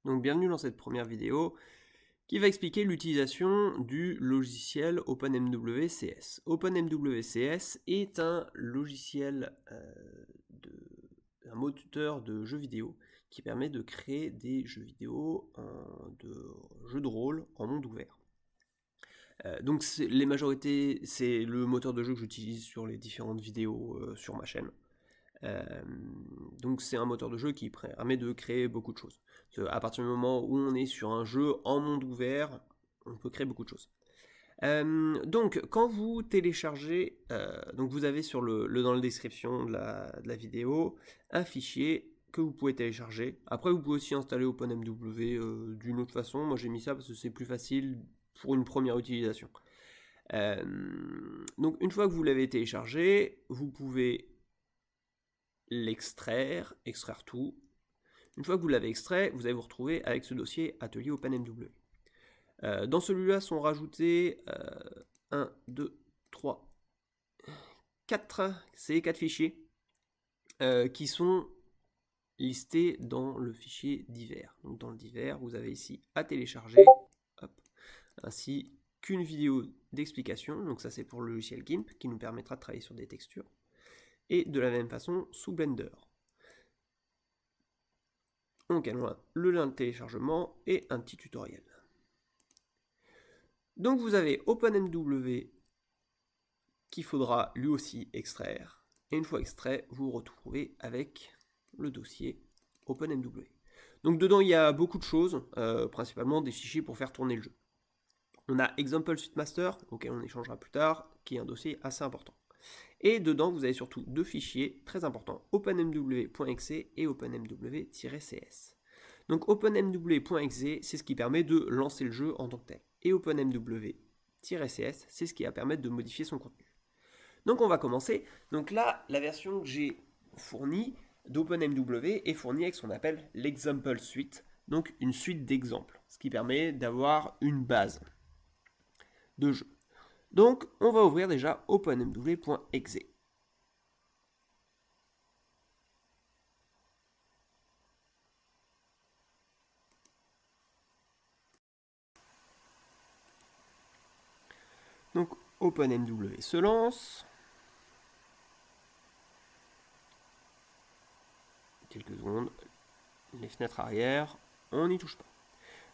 Donc bienvenue dans cette première vidéo qui va expliquer l'utilisation du logiciel OpenMWCS. OpenMWCS est un logiciel, un moteur de jeux vidéo qui permet de créer des jeux vidéo, de jeux de rôle en monde ouvert. Donc c'est le moteur de jeu que j'utilise sur les différentes vidéos sur ma chaîne. Donc c'est un moteur de jeu qui permet de créer beaucoup de choses. À partir du moment où on est sur un jeu en monde ouvert, on peut créer beaucoup de choses. Donc quand vous téléchargez, donc vous avez dans la description de la vidéo un fichier que vous pouvez télécharger. Après vous pouvez aussi installer OpenMW d'une autre façon. Moi j'ai mis ça parce que c'est plus facile pour une première utilisation. Donc une fois que vous l'avez téléchargé, vous pouvez extraire tout. Une fois que vous l'avez extrait, vous allez vous retrouver avec ce dossier atelier OpenMW. Dans celui-là sont rajoutés 1, 2, 3, 4, c'est 4 fichiers qui sont listés dans le fichier divers. Donc dans le divers, vous avez ici à télécharger, ainsi qu'une vidéo d'explication. Donc ça c'est pour le logiciel GIMP qui nous permettra de travailler sur des textures. Et de la même façon sous Blender. Donc elle a le lien de téléchargement et un petit tutoriel. Donc vous avez OpenMW qu'il faudra lui aussi extraire. Et une fois extrait, vous vous retrouvez avec le dossier OpenMW. Donc dedans il y a beaucoup de choses, principalement des fichiers pour faire tourner le jeu. On a Example Suite Master, auquel on échangera plus tard, qui est un dossier assez important. Et dedans, vous avez surtout deux fichiers très importants, openmw.exe et openmw-cs. Donc openmw.exe, c'est ce qui permet de lancer le jeu en tant que tel. Et openmw-cs, c'est ce qui va permettre de modifier son contenu. Donc on va commencer. Donc là, la version que j'ai fournie d'OpenMW est fournie avec ce qu'on appelle l'example suite, donc une suite d'exemples, ce qui permet d'avoir une base de jeu. Donc, on va ouvrir déjà openmw.exe. Donc, OpenMW se lance. Quelques secondes. Les fenêtres arrière, on n'y touche pas.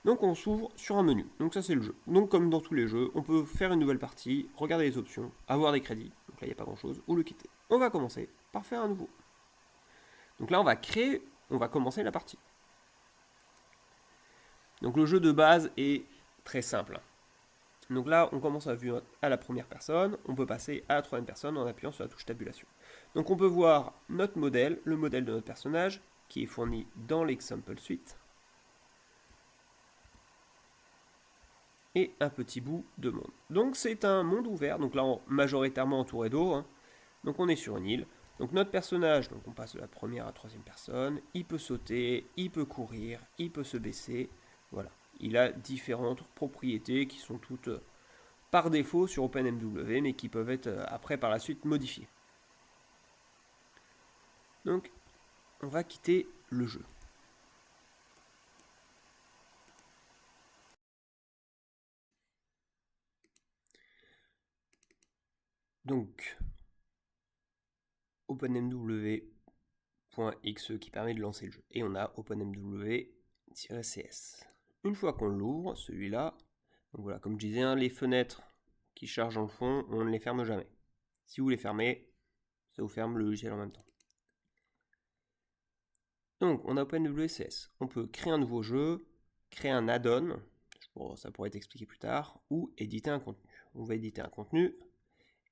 Donc, on s'ouvre sur un menu. Donc, ça, c'est le jeu. Donc, comme dans tous les jeux, on peut faire une nouvelle partie, regarder les options, avoir des crédits. Donc là, il n'y a pas grand-chose, ou le quitter. On va commencer par faire un nouveau. Donc là, on va commencer la partie. Donc, le jeu de base est très simple. Donc là, on commence à vue à la première personne, on peut passer à la troisième personne en appuyant sur la touche tabulation. Donc on peut voir notre modèle, le modèle de notre personnage, qui est fourni dans l'example suite, et un petit bout de monde. Donc c'est un monde ouvert, donc là majoritairement entouré d'eau, hein. Donc on est sur une île. Donc notre personnage, donc on passe de la première à la troisième personne, il peut sauter, il peut courir, il peut se baisser, voilà. Il a différentes propriétés qui sont toutes par défaut sur OpenMW, mais qui peuvent être après par la suite modifiées. Donc, on va quitter le jeu. Donc, OpenMW.exe qui permet de lancer le jeu. Et on a OpenMW-cs. Une fois qu'on l'ouvre, celui-là, donc voilà, comme je disais, hein, les fenêtres qui chargent en fond, on ne les ferme jamais. Si vous les fermez, ça vous ferme le logiciel en même temps. Donc, on a OpenMW-cs. On peut créer un nouveau jeu, créer un add-on, ça pourrait être expliqué plus tard, ou éditer un contenu. On va éditer un contenu,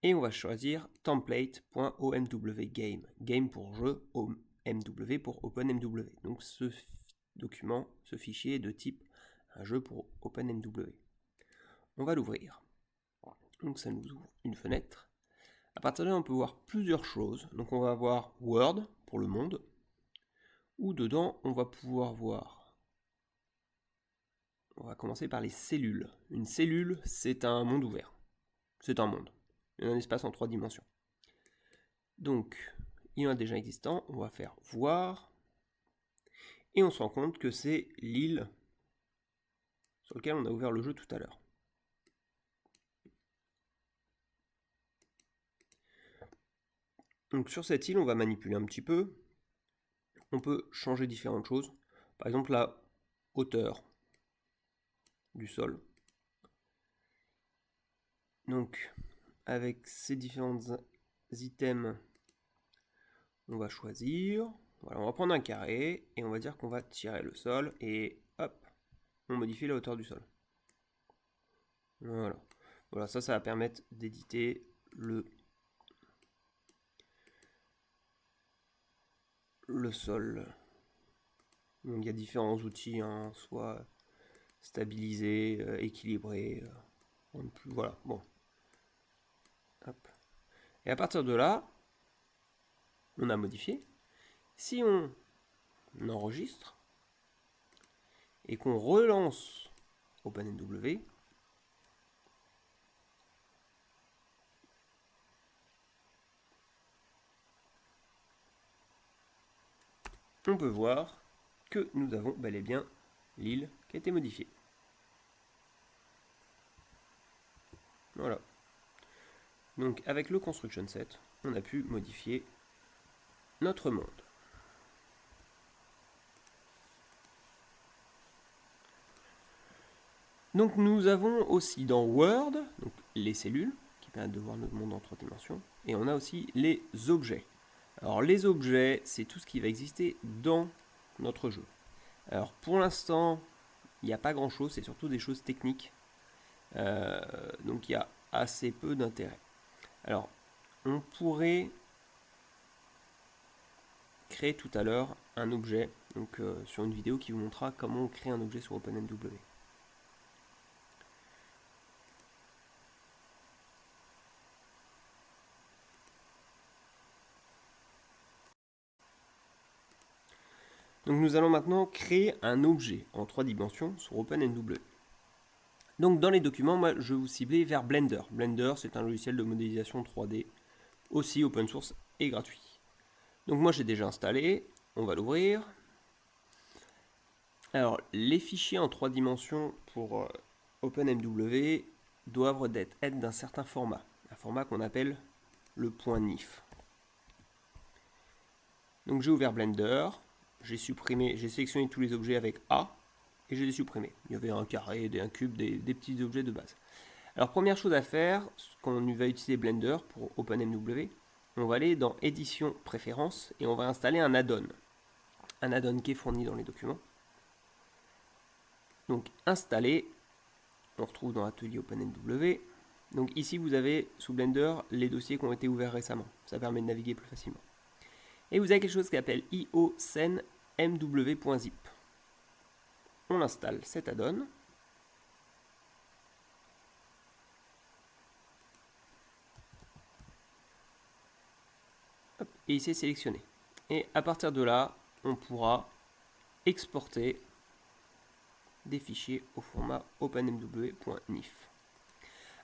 et on va choisir template.omwgame. Game pour jeu, MW pour OpenMW. Donc ce document, ce fichier est de type un jeu pour OpenMW. On va l'ouvrir. Donc ça nous ouvre une fenêtre. À partir de là, on peut voir plusieurs choses. Donc on va voir World pour le monde, ou dedans, on va pouvoir voir. On va commencer par les cellules. Une cellule, c'est un monde ouvert. C'est un monde. Un espace en 3 dimensions. Donc, il y en a déjà existant. On va faire voir. Et on se rend compte que c'est l'île sur laquelle on a ouvert le jeu tout à l'heure. Donc sur cette île, on va manipuler un petit peu. On peut changer différentes choses. Par exemple, la hauteur du sol. Donc, avec ces différents items, on va choisir. Voilà, on va prendre un carré et on va dire qu'on va tirer le sol et hop, on modifie la hauteur du sol. Voilà. Voilà, ça va permettre d'éditer le sol. Donc il y a différents outils, hein, soit stabiliser, équilibrer, voilà, bon. Hop. Et à partir de là, on a modifié. Si on enregistre et qu'on relance OpenMW, on peut voir que nous avons bel et bien l'île qui a été modifiée. Voilà. Donc avec le construction set, on a pu modifier notre monde. Donc nous avons aussi dans Word donc les cellules qui permettent de voir notre monde en 3 dimensions, et on a aussi les objets. Alors les objets, c'est tout ce qui va exister dans notre jeu. Alors pour l'instant, il n'y a pas grand chose, c'est surtout des choses techniques. Donc il y a assez peu d'intérêt. Alors on pourrait créer tout à l'heure un objet, donc sur une vidéo qui vous montrera comment on crée un objet sur OpenMW. Donc nous allons maintenant créer un objet en 3 dimensions sur OpenMW. Donc dans les documents, moi je vais vous cibler vers Blender. Blender, c'est un logiciel de modélisation 3D, aussi open source et gratuit. Donc moi j'ai déjà installé, on va l'ouvrir. Alors les fichiers en 3 dimensions pour OpenMW doivent être d'un certain format, un format qu'on appelle le .nif. Donc j'ai ouvert Blender, j'ai sélectionné tous les objets avec A, et je les ai supprimés. Il y avait un carré, un cube, des petits objets de base. Alors première chose à faire, quand on va utiliser Blender pour OpenMW, on va aller dans Édition Préférences, et on va installer un add-on. Un add-on qui est fourni dans les documents. Donc installer, on retrouve dans Atelier OpenMW. Donc ici vous avez sous Blender les dossiers qui ont été ouverts récemment. Ça permet de naviguer plus facilement. Et vous avez quelque chose qui s'appelle ioscen.mw.zip. On installe cet add-on. Et ici sélectionné. Et à partir de là, on pourra exporter des fichiers au format openmw.nif.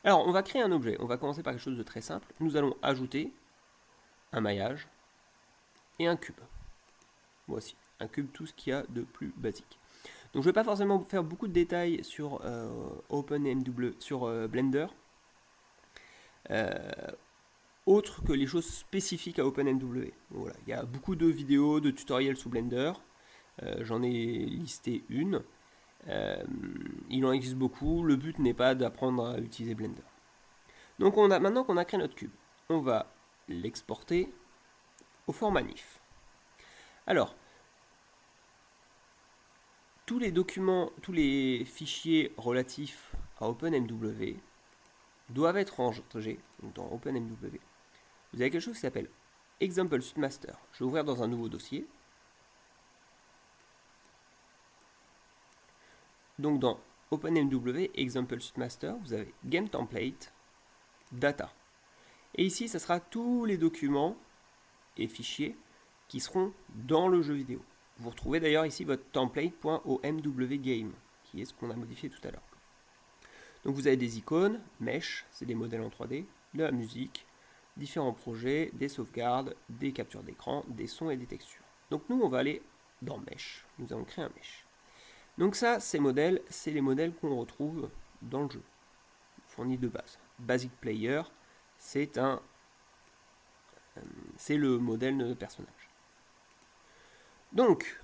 Alors, on va créer un objet. On va commencer par quelque chose de très simple. Nous allons ajouter un maillage et un cube. Voici, un cube, tout ce qu'il y a de plus basique. Donc, je ne vais pas forcément faire beaucoup de détails sur OpenMW, sur Blender. Autre que les choses spécifiques à OpenMW. Voilà, il y a beaucoup de vidéos, de tutoriels sous Blender. J'en ai listé une. Il en existe beaucoup. Le but n'est pas d'apprendre à utiliser Blender. Donc maintenant qu'on a créé notre cube, on va l'exporter au format NIF. Alors, tous les documents, tous les fichiers relatifs à OpenMW doivent être rangés dans OpenMW. Vous avez quelque chose qui s'appelle Example Suite Master. Je vais ouvrir dans un nouveau dossier. Donc dans OpenMW Example Suite Master, vous avez Game Template, Data. Et ici, ça sera tous les documents et fichiers qui seront dans le jeu vidéo. Vous retrouvez d'ailleurs ici votre template.omwgame, qui est ce qu'on a modifié tout à l'heure. Donc vous avez des icônes, mesh, c'est des modèles en 3D, de la musique, différents projets, des sauvegardes, des captures d'écran, des sons et des textures. Donc nous, on va aller dans Mesh. Nous allons créer un Mesh. Donc ça, ces modèles, c'est les modèles qu'on retrouve dans le jeu, fournis de base. Basic Player, c'est le modèle de personnage. Donc,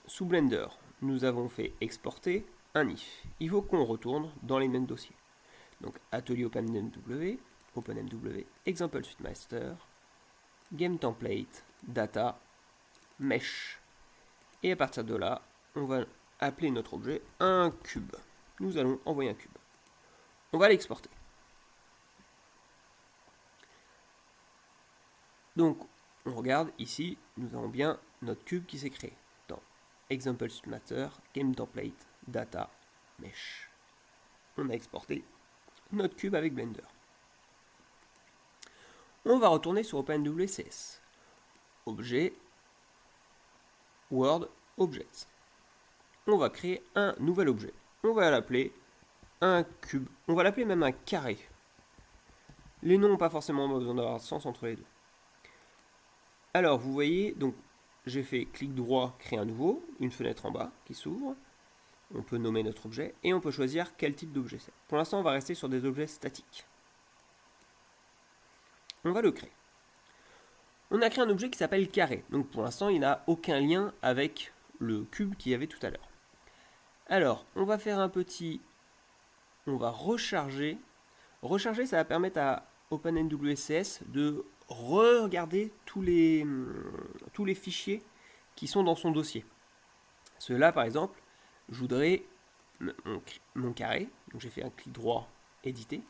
sous Blender, nous avons fait exporter un if. Il faut qu'on retourne dans les mêmes dossiers. Donc, atelier OpenMW, OpenMW, Example Suite Master, Game Template, Data, Mesh. Et à partir de là, on va appeler notre objet un cube. Nous allons envoyer un cube. On va l'exporter. Donc, on regarde ici, nous avons bien notre cube qui s'est créé dans Example Suite Master, Game Template, Data, Mesh. On a exporté notre cube avec Blender. On va retourner sur OpenWCS. Objet, Word, Objects. On va créer un nouvel objet. On va l'appeler un cube. On va l'appeler même un carré. Les noms n'ont pas forcément besoin d'avoir de sens entre les deux. Alors, vous voyez, donc j'ai fait clic droit, créer un nouveau, une fenêtre en bas qui s'ouvre. On peut nommer notre objet et on peut choisir quel type d'objet c'est. Pour l'instant, on va rester sur des objets statiques. On va le créer. On a créé un objet qui s'appelle carré. Donc pour l'instant, il n'a aucun lien avec le cube qu'il y avait tout à l'heure. Alors, on va faire un petit... On va recharger. Recharger, ça va permettre à OpenMWCS de re-regarder tous les fichiers qui sont dans son dossier. Ceux-là, par exemple, je voudrais mon carré. Donc j'ai fait un clic droit, éditer.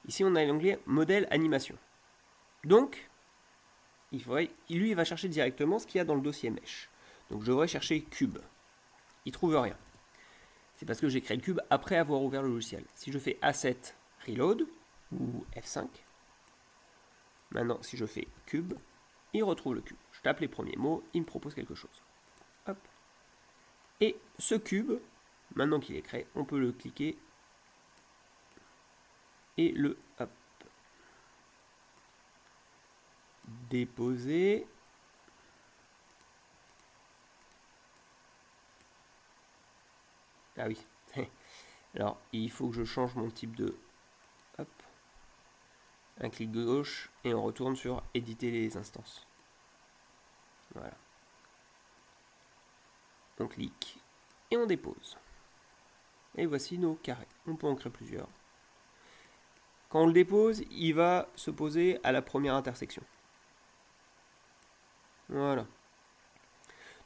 Ici, on a l'onglet modèle animation. Donc, lui, il va chercher directement ce qu'il y a dans le dossier Mesh. Donc je devrais chercher cube. Il ne trouve rien. C'est parce que j'ai créé le cube après avoir ouvert le logiciel. Si je fais Asset Reload ou F5, maintenant si je fais cube, il retrouve le cube. Je tape les premiers mots, il me propose quelque chose. Hop. Et ce cube, maintenant qu'il est créé, on peut le cliquer et le hop, déposer. Ah oui. Alors, il faut que je change mon type de... Hop. Un clic gauche et on retourne sur éditer les instances. Voilà. On clique et on dépose. Et voici nos carrés. On peut en créer plusieurs. Quand on le dépose, il va se poser à la première intersection. Voilà.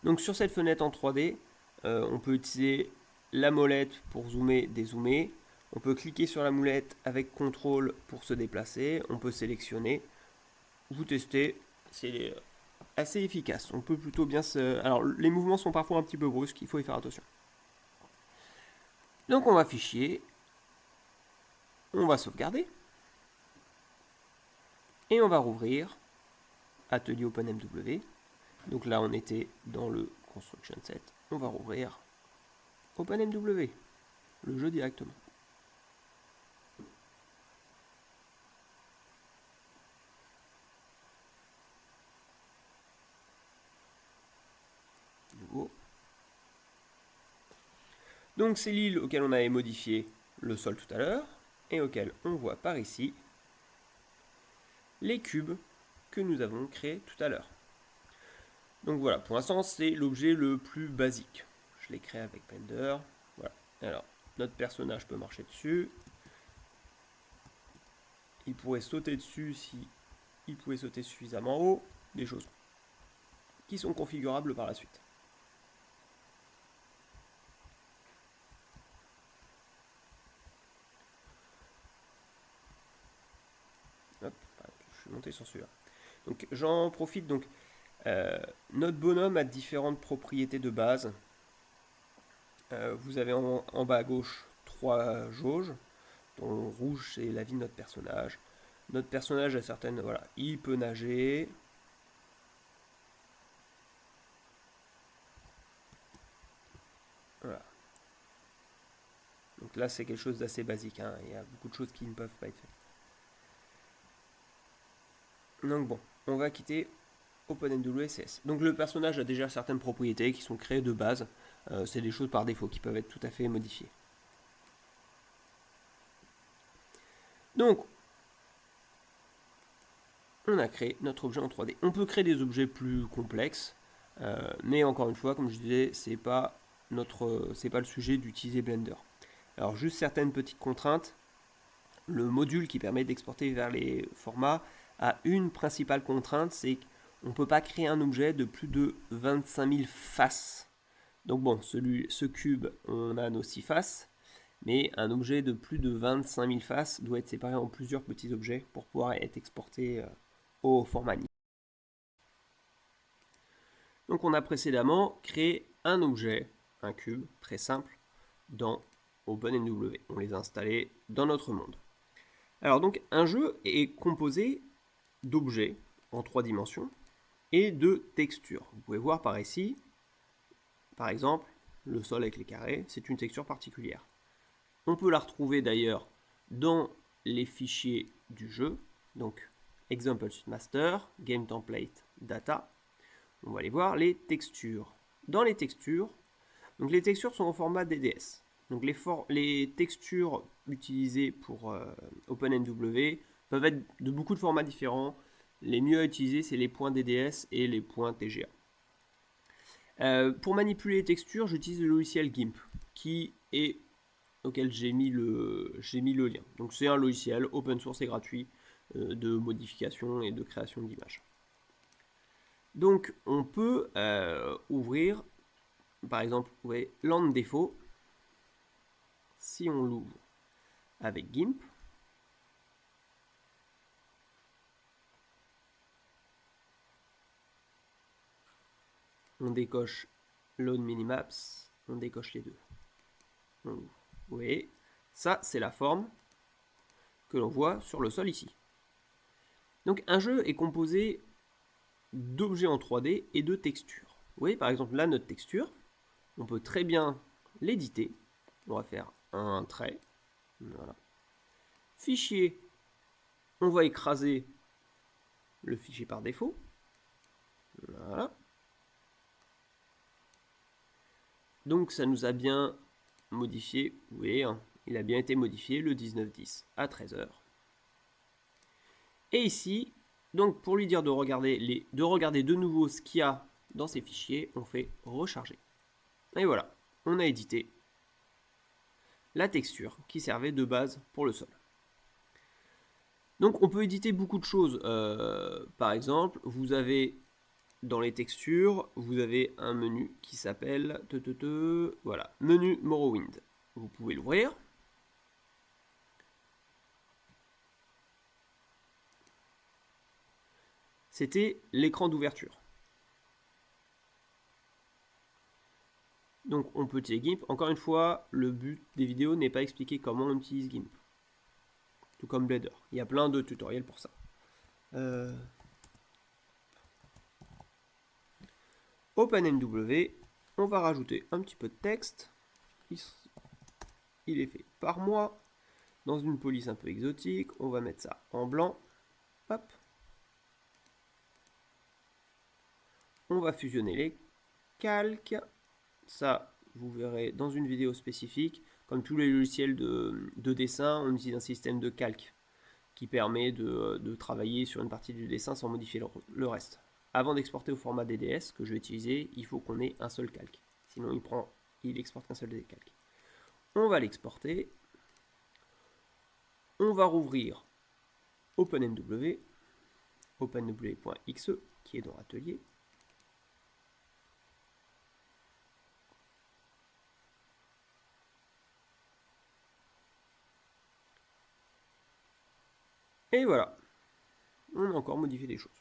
Donc sur cette fenêtre en 3D, on peut utiliser la molette pour zoomer, dézoomer. On peut cliquer sur la molette avec CTRL pour se déplacer. On peut sélectionner. Vous testez. C'est assez efficace. On peut plutôt bien se... Alors les mouvements sont parfois un petit peu brusques. Il faut y faire attention. Donc on va fichier. On va sauvegarder. Et on va rouvrir Atelier OpenMW. Donc là on était dans le Construction Set. On va rouvrir OpenMW, le jeu directement. Nouveau. Donc c'est l'île auquel on avait modifié le sol tout à l'heure et auquel on voit par ici les cubes que nous avons créés tout à l'heure. Donc voilà, pour l'instant c'est l'objet le plus basique. Je l'ai créé avec Blender. Voilà. Alors, notre personnage peut marcher dessus. Il pourrait sauter dessus si il pouvait sauter suffisamment haut. Des choses qui sont configurables par la suite. Hop, je suis monté sur celui-là. Donc j'en profite. Donc notre bonhomme a différentes propriétés de base. Vous avez en bas à gauche 3 jauges, dont le rouge c'est la vie de notre personnage. Notre personnage a certaines... Voilà, il peut nager. Voilà. Donc là c'est quelque chose d'assez basique, hein. Il y a beaucoup de choses qui ne peuvent pas être faites. Donc bon, on va quitter OpenNWCS. Donc le personnage a déjà certaines propriétés qui sont créées de base. C'est des choses par défaut qui peuvent être tout à fait modifiées. Donc, on a créé notre objet en 3D. On peut créer des objets plus complexes, mais encore une fois, comme je disais, c'est pas le sujet d'utiliser Blender. Alors juste certaines petites contraintes. Le module qui permet d'exporter vers les formats a une principale contrainte, c'est qu'on ne peut pas créer un objet de plus de 25 000 faces. Donc bon, ce cube, on a nos 6 faces, mais un objet de plus de 25 000 faces doit être séparé en plusieurs petits objets pour pouvoir être exporté au format NIF. Donc on a précédemment créé un objet, un cube très simple, dans OpenNW. On les a installés dans notre monde. Alors donc un jeu est composé d'objets en 3 dimensions et de textures. Vous pouvez voir par ici, par exemple, le sol avec les carrés, c'est une texture particulière. On peut la retrouver d'ailleurs dans les fichiers du jeu, donc Example Master, Game Template, Data. On va aller voir les textures. Dans les textures, donc les textures sont au format DDS. Donc les textures utilisées pour OpenNW peuvent être de beaucoup de formats différents. Les mieux à utiliser, c'est les points DDS et les points TGA. Pour manipuler les textures, j'utilise le logiciel GIMP, auquel j'ai mis le lien. Donc c'est un logiciel open source et gratuit de modification et de création d'images. Donc on peut ouvrir, par exemple, vous voyez, Land Défaut. Si on l'ouvre avec GIMP, on décoche Load Minimaps, on décoche les deux. Vous voyez, ça c'est la forme que l'on voit sur le sol ici. Donc un jeu est composé d'objets en 3D et de textures. Vous voyez par exemple là notre texture, on peut très bien l'éditer. On va faire un trait. Voilà. Fichier, on va écraser le fichier par défaut. Voilà. Donc ça nous a bien modifié, vous voyez, hein, il a bien été modifié le 19-10 à 13h. Et ici, donc pour lui dire de regarder de nouveau ce qu'il y a dans ces fichiers, on fait recharger. Et voilà, on a édité la texture qui servait de base pour le sol. Donc on peut éditer beaucoup de choses. Par exemple, vous avez dans les textures, vous avez un menu qui s'appelle voilà, menu Morrowind. Vous pouvez l'ouvrir. C'était l'écran d'ouverture. Donc on peut utiliser GIMP. Encore une fois, le but des vidéos n'est pas expliquer comment on utilise GIMP. Tout comme Blender. Il y a plein de tutoriels pour ça. OpenNW, on va rajouter un petit peu de texte. Il est fait par moi. Dans une police un peu exotique, on va mettre ça en blanc. Hop. On va fusionner les calques. Ça, vous verrez dans une vidéo spécifique. Comme tous les logiciels de dessin, on utilise un système de calque qui permet de travailler sur une partie du dessin sans modifier le reste. Avant d'exporter au format DDS que je vais utiliser, il faut qu'on ait un seul calque. Sinon, il exporte qu'un seul des calques. On va l'exporter. On va rouvrir OpenNW, openNW.exe, qui est dans Atelier. Et voilà, on a encore modifié des choses.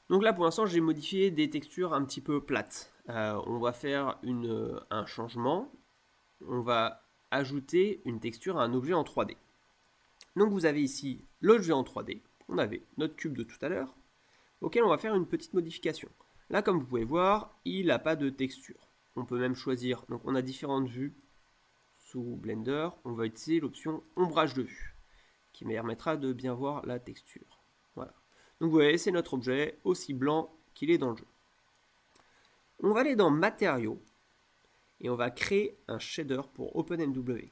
Donc là, pour l'instant, j'ai modifié des textures un petit peu plates. On va faire un changement. On va ajouter une texture à un objet en 3D. Donc vous avez ici l'objet en 3D. On avait notre cube de tout à l'heure, auquel on va faire une petite modification. Là, comme vous pouvez voir, il n'a pas de texture. On peut même choisir, donc on a différentes vues sous Blender. On va utiliser l'option ombrage de vue, qui me permettra de bien voir la texture. Voilà. Donc vous voyez, c'est notre objet aussi blanc qu'il est dans le jeu. On va aller dans matériaux et on va créer un shader pour OpenMW.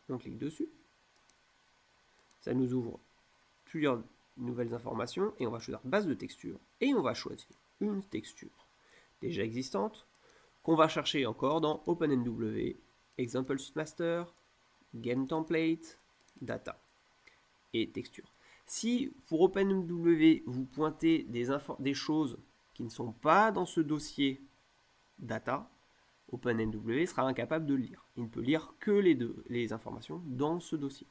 On clique dessus. Ça nous ouvre plusieurs nouvelles informations et on va choisir base de texture et on va choisir une texture déjà existante qu'on va chercher encore dans OpenMW, Example Suite Master, Game Template, Data et texture. Si pour OpenMW vous pointez des choses qui ne sont pas dans ce dossier Data, OpenMW sera incapable de le lire. Il ne peut lire que les informations dans ce dossier.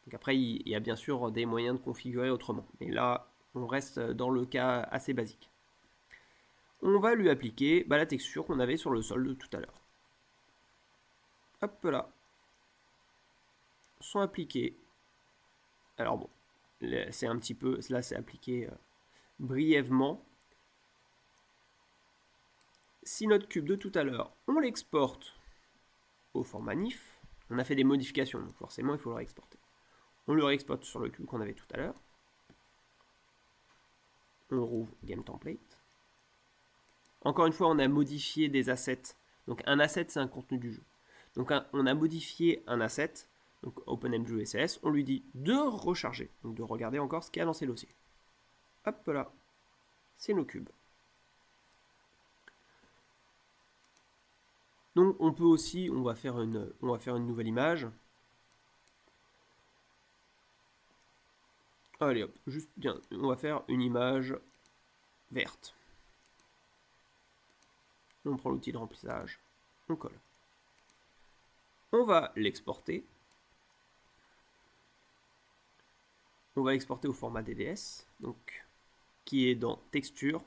Donc après, il y a bien sûr des moyens de configurer autrement. Mais là, on reste dans le cas assez basique. On va lui appliquer la texture qu'on avait sur le sol de tout à l'heure. Hop là. Sont appliqués. Alors bon, c'est un petit peu, là c'est appliqué brièvement. Si notre cube de tout à l'heure, on l'exporte au format NIF, on a fait des modifications, donc forcément il faut le réexporter. On le réexporte sur le cube qu'on avait tout à l'heure. On rouvre Game Template. Encore une fois, on a modifié des assets. Donc un asset, c'est un contenu du jeu. Donc on a modifié un asset, donc OpenMW CS, on lui dit de recharger, donc de regarder encore ce qu'il y a dans ses dossiers. Hop là, c'est nos cubes. Donc on peut aussi, on va faire une nouvelle image. Allez hop, juste bien, on va faire une image verte. On prend l'outil de remplissage, on colle. On va l'exporter. On va l'exporter au format DDS, donc qui est dans texture,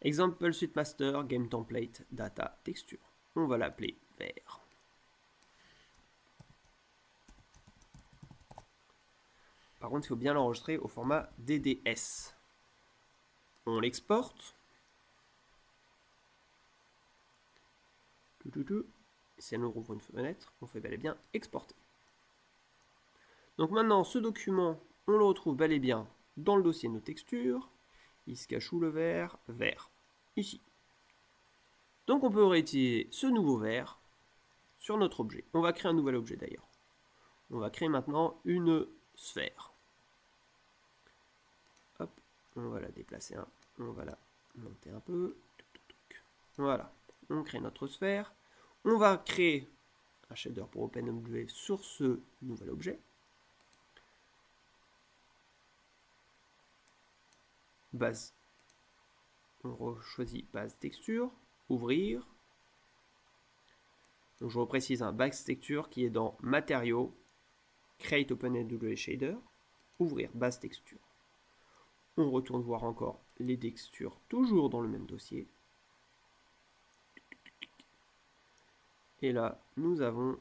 Example Suite Master, Game Template, Data, Texture. On va l'appeler vert. Par contre, il faut bien l'enregistrer au format DDS. On l'exporte. Si elle nous rouvre une fenêtre, on fait bel et bien exporter. Donc maintenant, ce document, on le retrouve bel et bien dans le dossier de nos textures. Il se cache où le vert? Vert. Ici. Donc on peut réutiliser ce nouveau vert sur notre objet. On va créer un nouvel objet d'ailleurs. On va créer maintenant une sphère. Hop, on va la déplacer on va la monter un peu. Voilà, on crée notre sphère. On va créer un shader pour OpenMW sur ce nouvel objet. Base. On choisit base texture, ouvrir. Donc je reprécise un base texture qui est dans matériaux, create OpenMW shader, ouvrir base texture. On retourne voir encore les textures, toujours dans le même dossier. Et là, nous avons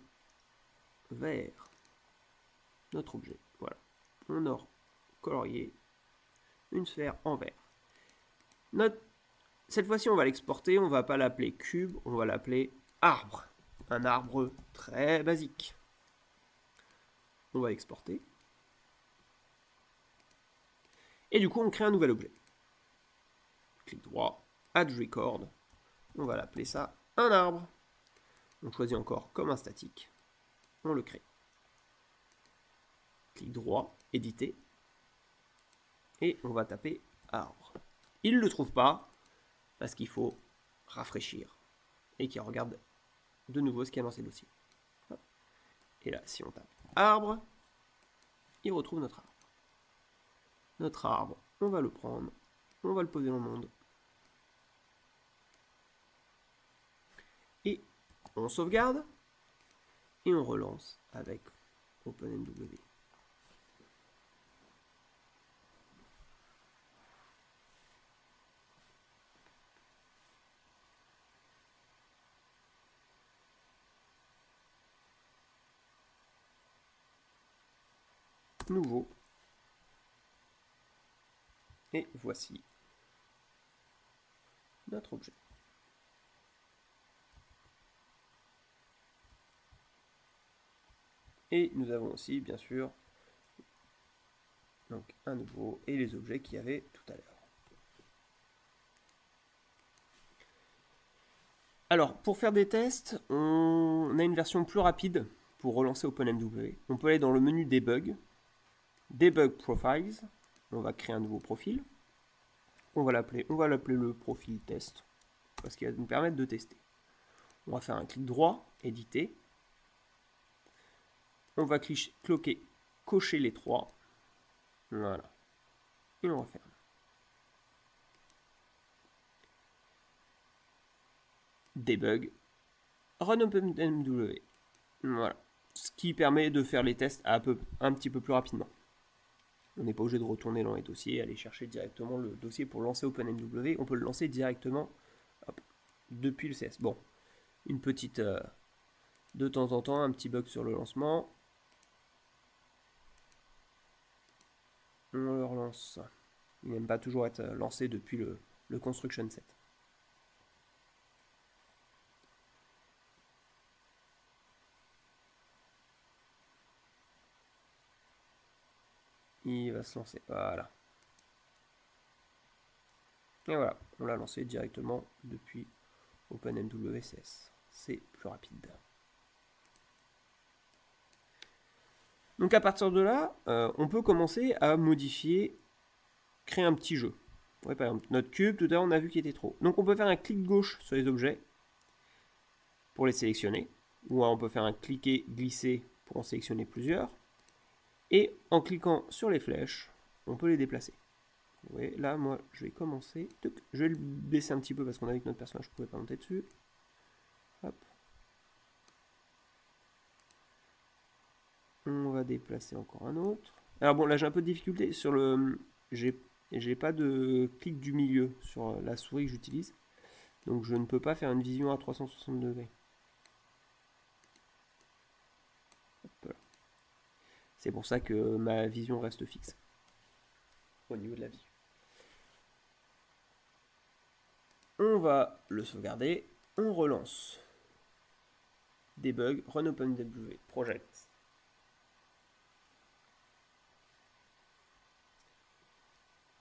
vert, notre objet. Voilà. On a colorié une sphère en vert. Cette fois-ci, on va l'exporter. On ne va pas l'appeler cube, on va l'appeler arbre. Un arbre très basique. On va l'exporter. Et du coup, on crée un nouvel objet. Clic droit, Add Record. On va l'appeler ça un arbre. On choisit encore comme un statique. On le crée. Clic droit, éditer. Et on va taper arbre. Il ne le trouve pas parce qu'il faut rafraîchir et qu'il regarde de nouveau ce qu'il y a dans ses dossiers. Et là, si on tape arbre, il retrouve notre arbre. Notre arbre, on va le prendre, on va le poser dans le monde. Et on sauvegarde et on relance avec OpenMW. Nouveau. Et voici notre objet. Et nous avons aussi, bien sûr, donc un nouveau et les objets qu'il y avait tout à l'heure. Alors, pour faire des tests, on a une version plus rapide pour relancer OpenMW. On peut aller dans le menu Debug, Debug Profiles. On va créer un nouveau profil. On va l'appeler le profil test parce qu'il va nous permettre de tester. On va faire un clic droit, éditer. On va cocher les trois. Voilà. Et on va faire. Debug, Run OpenMW. Voilà. Ce qui permet de faire les tests un petit peu plus rapidement. On n'est pas obligé de retourner dans les dossiers, aller chercher directement le dossier pour lancer OpenMW. On peut le lancer directement depuis le CS. Bon, une petite... de temps en temps, un petit bug sur le lancement. On le relance. Il n'aime pas toujours être lancé depuis le construction set. Il va se lancer. Voilà. Et voilà, on l'a lancé directement depuis OpenMWCS. C'est plus rapide. Donc à partir de là, on peut commencer à modifier, créer un petit jeu. Ouais, par exemple, notre cube, tout à l'heure, on a vu qu'il était trop. Donc on peut faire un clic gauche sur les objets pour les sélectionner. Ou on peut faire un cliquer, glisser pour en sélectionner plusieurs. Et en cliquant sur les flèches, on peut les déplacer. Vous voyez, là, moi, je vais commencer. Je vais le baisser un petit peu parce qu'on a vu que notre personnage ne pouvait pas monter dessus. Hop. On va déplacer encore un autre. Alors bon, là, j'ai un peu de difficulté sur le... J'ai pas de clic du milieu sur la souris que j'utilise. Donc je ne peux pas faire une vision à 360 degrés. C'est pour ça que ma vision reste fixe au niveau de la vue. On va le sauvegarder. On relance. Debug, Run OpenMW, Project.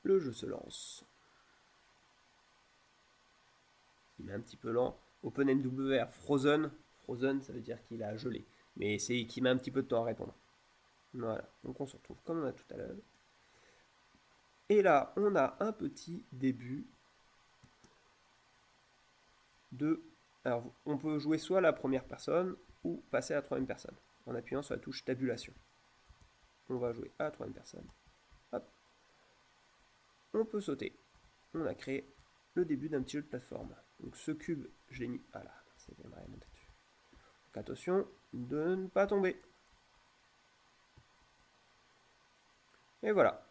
Le jeu se lance. Il est un petit peu lent. OpenMW Frozen. Frozen, ça veut dire qu'il a gelé. Mais c'est qu'il met un petit peu de temps à répondre. Voilà, donc on se retrouve comme on a tout à l'heure. Et là, on a un petit début de... Alors, on peut jouer soit à la première personne ou passer à la troisième personne en appuyant sur la touche tabulation. On va jouer à la troisième personne. Hop. On peut sauter. On a créé le début d'un petit jeu de plateforme. Donc ce cube, je l'ai mis... Voilà, c'est bien monter dessus. Donc attention de ne pas tomber. Et voilà.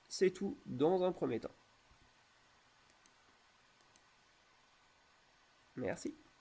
C'est tout dans un premier temps. Merci.